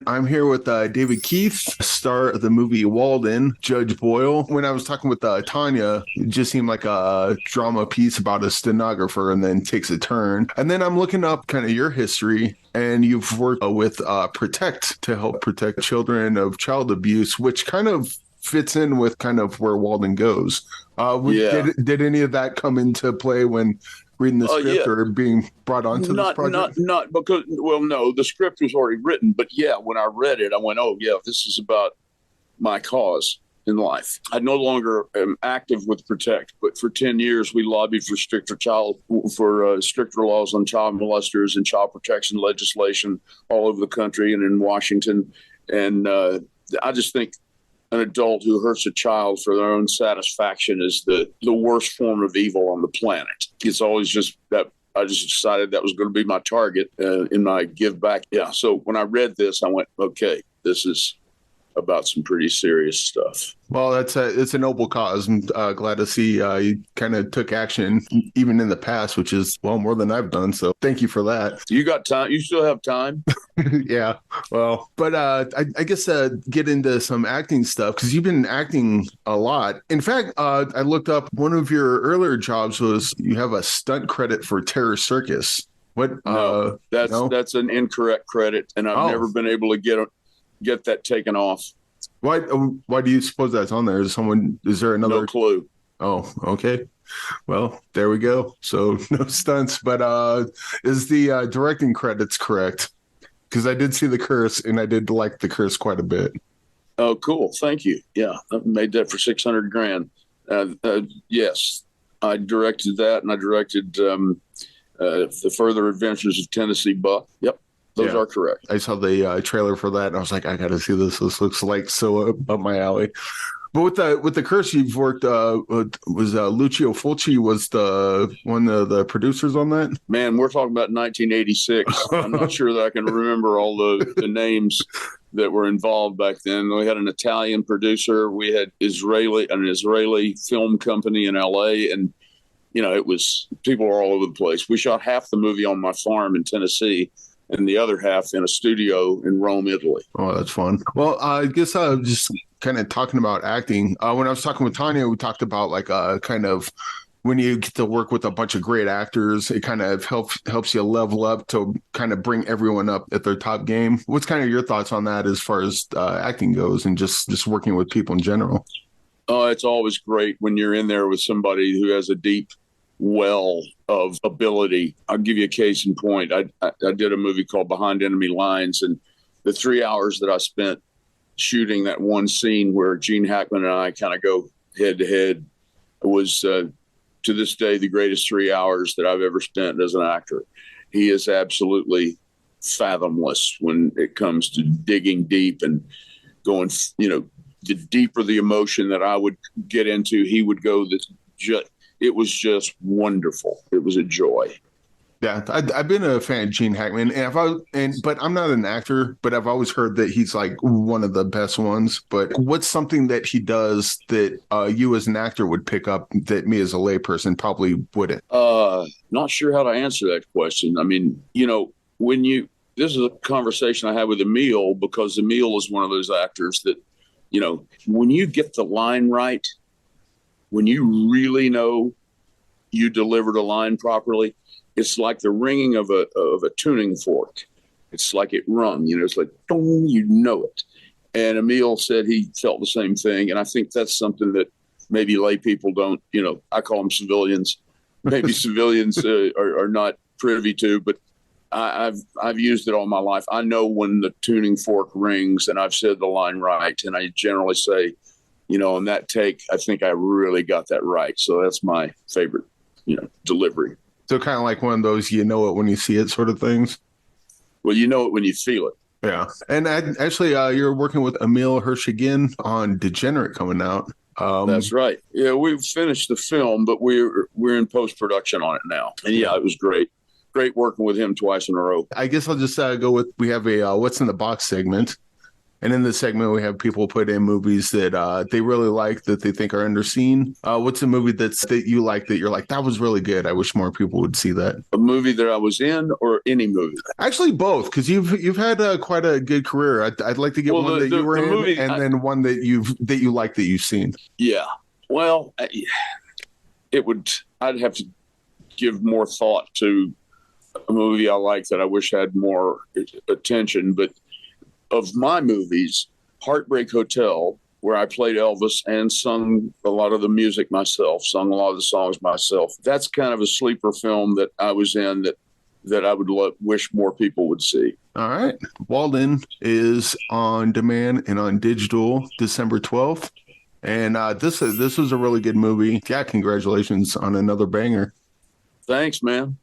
I'm here with David Keith, star of the movie Walden, Judge Boyle. When I was talking with Tania, it just seemed like a drama piece about a stenographer and then takes a turn. And then I'm looking up kind of your history, and you've worked with Protect to help protect children of child abuse, which kind of fits in with kind of where Walden goes. Yeah. Did any of that come into play when reading the script Yeah. or being brought onto this Not, project? not because, well, no, the script was already written, but yeah, when I read it, I went, oh, yeah, this is about my cause in life. I no longer am active with Protect, but for 10 years, we lobbied for stricter laws on child molesters and child protection legislation all over the country and in Washington. And I just think an adult who hurts a child for their own satisfaction is the worst form of evil on the planet. It's always just that I just decided that was going to be my target in my give back. Yeah. So when I read this, I went, okay, this is about some pretty serious stuff. Well, it's a noble cause. I'm glad to see you kind of took action even in the past, which is, well, more than I've done. So thank you for that. You got time? You still have time? Yeah, well, but I guess get into some acting stuff because you've been acting a lot. In fact, I looked up one of your earlier jobs was you have a stunt credit for Terror Circus. What? No, that's an incorrect credit, and I've never been able to get that taken off. Why do you suppose that's on there? Is there another? No clue. Oh, okay. Well, there we go. So no stunts, but is the directing credits correct? Because I did see the curse, and I did like the curse quite a bit. Oh, cool. Thank you. Yeah, I made that for $600,000. Yes, I directed that, and I directed The Further Adventures of Tennessee Buck. Yep. Those are correct. I saw the trailer for that, and I was like, I got to see this. This looks like so up my alley. But with the curse you've worked, was Lucio Fulci was the one of the producers on that? Man, we're talking about 1986. I'm not sure that I can remember all the names that were involved back then. We had an Italian producer. We had an Israeli film company in LA, and it was people were all over the place. We shot half the movie on my farm in Tennessee, and the other half in a studio in Rome, Italy. Oh, that's fun. Well, I guess just kind of talking about acting. When I was talking with Tania, we talked about like kind of when you get to work with a bunch of great actors, it kind of helps you level up to kind of bring everyone up at their top game. What's kind of your thoughts on that as far as acting goes and just working with people in general? Oh, it's always great when you're in there with somebody who has a deep well of ability. I'll give you a case in point. I did a movie called Behind Enemy Lines, and the 3 hours that I spent shooting that one scene where Gene Hackman and I kind of go head to head was to this day the greatest 3 hours that I've ever spent as an actor. He is absolutely fathomless when it comes to digging deep and going, the deeper the emotion that I would get into, he would go it was just wonderful. It was a joy. Yeah, I've been a fan of Gene Hackman, but I'm not an actor, but I've always heard that he's like one of the best ones. But what's something that he does that you as an actor would pick up that me as a layperson probably wouldn't? Not sure how to answer that question. I mean, this is a conversation I had with Emile, because Emile is one of those actors that, when you get the line right, when you really know you delivered a line properly, it's like the ringing of a tuning fork. It's like it rung, it's like, boom, it. And Emile said he felt the same thing. And I think that's something that maybe lay people don't, I call them civilians. Maybe civilians are not privy to, but I've used it all my life. I know when the tuning fork rings and I've said the line right. And I generally say, on that take, I think I really got that right. So that's my favorite, delivery. So kind of like one of those, it when you see it sort of things. Well, you know it when you feel it. Yeah. And actually, you're working with Emile Hirsch again on Degenerate coming out. That's right. Yeah, we've finished the film, but we're in post-production on it now. And yeah, it was great. Great working with him twice in a row. I guess I'll just go with, we have a What's in the Box segment. And in this segment, we have people put in movies that they really like that they think are underseen. What's a movie that you like that you're like, that was really good? I wish more people would see that. A movie that I was in, or any movie? Actually, both, because you've had quite a good career. I'd like to get one that you were in, movie, and then one that you like that you've seen. Yeah. Well, I'd have to give more thought to a movie I like that I wish had more attention. But of my movies, Heartbreak Hotel, where I played Elvis and sung a lot of the music myself, sung a lot of the songs myself. That's kind of a sleeper film that I was in that I would wish more people would see. All right. Walden is on demand and on digital December 12th. And this was a really good movie. Yeah, congratulations on another banger. Thanks, man.